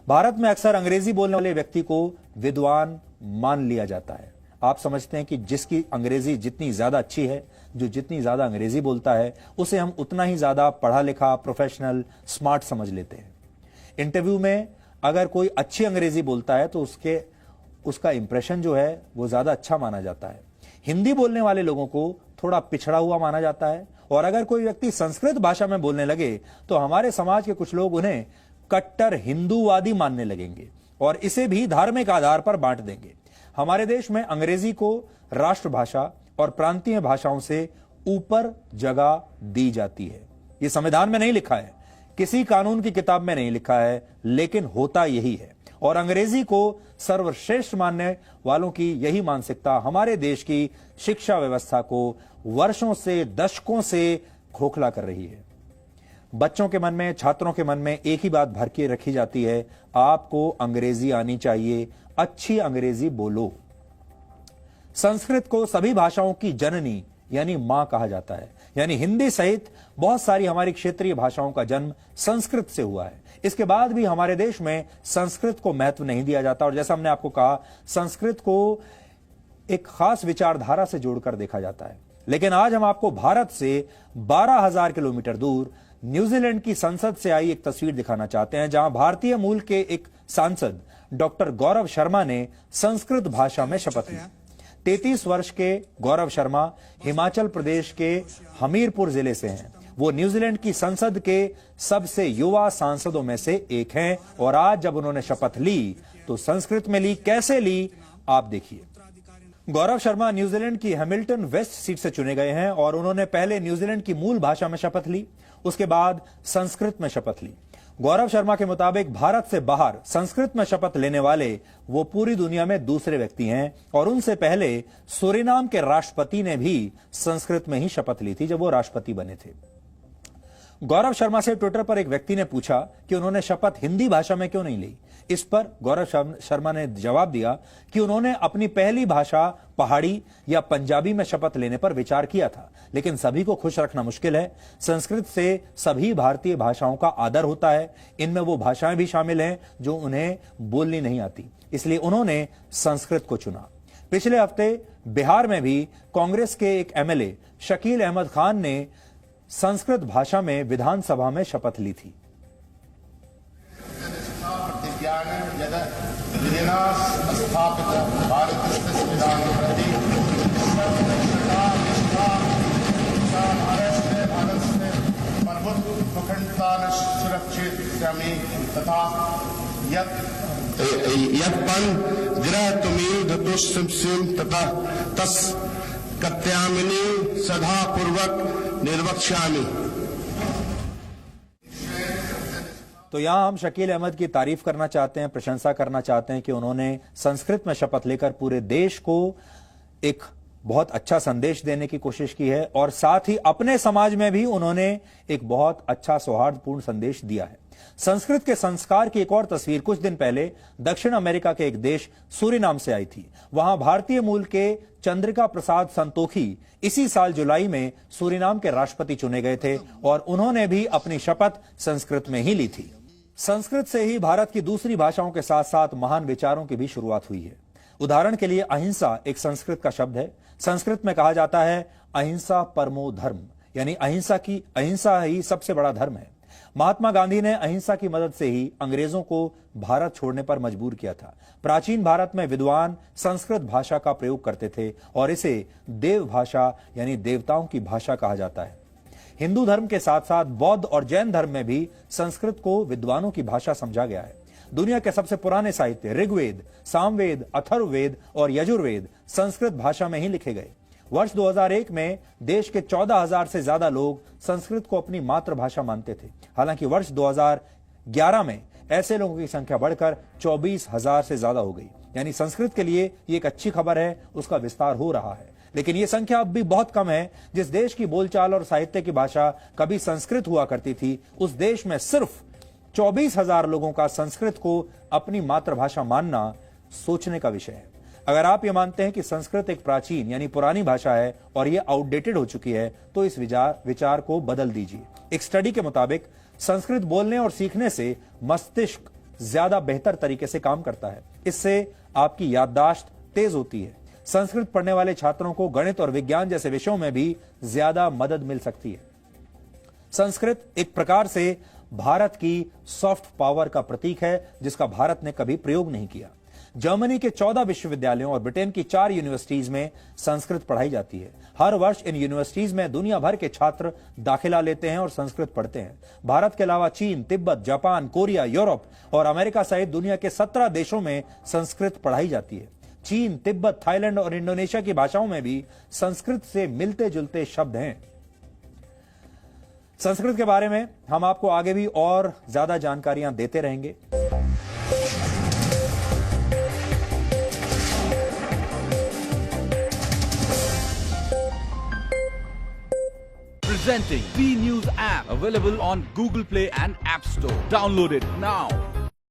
भारत में अक्सर अंग्रेजी बोलने वाले व्यक्ति को विद्वान मान लिया जाता है। आप समझते हैं कि जिसकी अंग्रेजी जितनी ज्यादा अच्छी है, जो जितनी ज्यादा अंग्रेजी बोलता है, उसे हम उतना ही ज्यादा पढ़ा लिखा, प्रोफेशनल, स्मार्ट समझ लेते हैं। इंटरव्यू में अगर कोई अच्छी अंग्रेजी बोलता है तो उसका इंप्रेशन जो है वो ज्यादा अच्छा माना जाता है। हिंदी बोलने वाले लोगों को थोड़ा पिछड़ा हुआ माना जाता है, और अगर कोई व्यक्ति संस्कृत भाषा में बोलने लगे तो हमारे समाज के कुछ लोग उन्हें कट्टर हिंदूवादी मानने लगेंगे और इसे भी धार्मिक आधार पर बांट देंगे। हमारे देश में अंग्रेजी को राष्ट्रभाषा और प्रांतीय भाषाओं से ऊपर जगह दी जाती है। यह संविधान में नहीं लिखा है, किसी कानून की किताब में नहीं लिखा है, लेकिन होता यही है। और अंग्रेजी को सर्वश्रेष्ठ मानने वालों की यही मानसिकता हमारे देश की शिक्षा व्यवस्था को वर्षों से, दशकों से खोखला कर रही है। बच्चों के मन में, छात्रों के मन में एक ही बात भर के रखी जाती है, आपको अंग्रेजी आनी चाहिए, अच्छी अंग्रेजी बोलो। संस्कृत को सभी भाषाओं की जननी यानी मां कहा जाता है, यानी हिंदी सहित बहुत सारी हमारी क्षेत्रीय भाषाओं का जन्म संस्कृत से हुआ है। इसके बाद भी हमारे देश में संस्कृत को महत्व नहीं दिया जाता, और जैसा हमने आपको कहा, संस्कृत को एक खास विचारधारा से जोड़कर देखा जाता है। लेकिन आज हम आपको भारत से 12,000 किलोमीटर दूर न्यूजीलैंड की संसद से आई एक तस्वीर दिखाना चाहते हैं, जहां भारतीय मूल के एक सांसद डॉक्टर गौरव शर्मा ने संस्कृत भाषा में शपथ ली। 33 वर्ष के गौरव शर्मा हिमाचल प्रदेश के हमीरपुर जिले से हैं। वो न्यूजीलैंड की संसद के सबसे युवा सांसदों में से एक हैं, और आज जब उन्होंने शपथ ली तो संस्कृत में ली। कैसे ली, आप देखिए। गौरव शर्मा न्यूजीलैंड की हैमिल्टन वेस्ट सीट से चुने गए हैं, और उन्होंने पहले न्यूजीलैंड की मूल भाषा में शपथ ली, उसके बाद संस्कृत में शपथ ली। गौरव शर्मा के मुताबिक भारत से बाहर संस्कृत में शपथ लेने वाले वो पूरी दुनिया में दूसरे व्यक्ति हैं, और उनसे पहले सूरीनाम के राष्ट्रपति ने भी संस्कृत में ही शपथ ली थी जब वो राष्ट्रपति बने थे। गौरव शर्मा से ट्विटर पर एक व्यक्ति ने पूछा कि उन्होंने शपथ हिंदी भाषा में क्यों नहीं ली। इस पर गौरव शर्मा ने जवाब दिया कि उन्होंने अपनी पहली भाषा पहाड़ी या पंजाबी में शपथ लेने पर विचार किया था, लेकिन सभी को खुश रखना मुश्किल है। संस्कृत से सभी भारतीय भाषाओं का आदर होता है, इनमें वो भाषाएं भी शामिल हैं जो उन्हें बोलनी नहीं आती, इसलिए उन्होंने संस्कृत को चुना। पिछले हफ्ते बिहार में भी कांग्रेस के एक एमएलए शकील अहमद खान ने संस्कृत भाषा में विधानसभा में शपथ ली थी। ग्रह तुमील तथा तस कत्यामिनी सदा पूर्वक निर्वक्ष्यामि। तो यहां हम शकील अहमद की तारीफ करना चाहते हैं, प्रशंसा करना चाहते हैं कि उन्होंने संस्कृत में शपथ लेकर पूरे देश को एक बहुत अच्छा संदेश देने की कोशिश की है, और साथ ही अपने समाज में भी उन्होंने एक बहुत अच्छा सौहार्दपूर्ण संदेश दिया है। संस्कृत के संस्कार की एक और तस्वीर कुछ दिन पहले दक्षिण अमेरिका के एक देश सूरीनाम से आई थी। वहां भारतीय मूल के चंद्रिका प्रसाद संतोखी इसी साल जुलाई में सूरीनाम के राष्ट्रपति चुने गए थे, और उन्होंने भी अपनी शपथ संस्कृत में ही ली थी। संस्कृत से ही भारत की दूसरी भाषाओं के साथ साथ महान विचारों की भी शुरुआत हुई है। उदाहरण के लिए अहिंसा एक संस्कृत का शब्द है। संस्कृत में कहा जाता है अहिंसा परमो धर्म, यानी अहिंसा ही सबसे बड़ा धर्म है। महात्मा गांधी ने अहिंसा की मदद से ही अंग्रेजों को भारत छोड़ने पर मजबूर किया था। प्राचीन भारत में विद्वान संस्कृत भाषा का प्रयोग करते थे, और इसे देव भाषा यानी देवताओं की भाषा कहा जाता है। हिंदू धर्म के साथ साथ बौद्ध और जैन धर्म में भी संस्कृत को विद्वानों की भाषा समझा गया है। दुनिया के सबसे पुराने साहित्य ऋग्वेद, सामवेद, अथर्ववेद और यजुर्वेद संस्कृत भाषा में ही लिखे गए। वर्ष 2001 में देश के 14,000 से ज्यादा लोग संस्कृत को अपनी मातृभाषा मानते थे। हालांकि वर्ष 2011 में ऐसे लोगों की संख्या बढ़कर 24,000 से ज्यादा हो गई। यानी संस्कृत के लिए ये एक अच्छी खबर है, उसका विस्तार हो रहा है। लेकिन ये संख्या अब भी बहुत कम है। जिस देश की बोलचाल और साहित्य की भाषा कभी संस्कृत हुआ करती थी, उस देश में सिर्फ 24,000 लोगों का संस्कृत को अपनी मातृभाषा मानना सोचने का विषय है। अगर आप ये मानते हैं कि संस्कृत एक प्राचीन यानी पुरानी भाषा है और ये आउटडेटेड हो चुकी है, तो इस विचार को बदल दीजिए। एक स्टडी के मुताबिक संस्कृत बोलने और सीखने से मस्तिष्क ज्यादा बेहतर तरीके से काम करता है। इससे आपकी याददाश्त तेज होती है। संस्कृत पढ़ने वाले छात्रों को गणित और विज्ञान जैसे विषयों में भी ज्यादा मदद मिल सकती है। संस्कृत एक प्रकार से भारत की सॉफ्ट पावर का प्रतीक है, जिसका भारत ने कभी प्रयोग नहीं किया। जर्मनी के 14 विश्वविद्यालयों और ब्रिटेन की 4 यूनिवर्सिटीज में संस्कृत पढ़ाई जाती है। हर वर्ष इन यूनिवर्सिटीज में दुनिया भर के छात्र दाखिला लेते हैं और संस्कृत पढ़ते हैं। भारत के अलावा चीन, तिब्बत, जापान, कोरिया, यूरोप और अमेरिका सहित दुनिया के 17 देशों में संस्कृत पढ़ाई जाती है। चीन, तिब्बत, थाईलैंड और इंडोनेशिया की भाषाओं में भी संस्कृत से मिलते जुलते शब्द हैं। संस्कृत के बारे में हम आपको आगे भी और ज्यादा जानकारियां देते रहेंगे। Presenting B News app, available on Google Play and App Store. Download it now.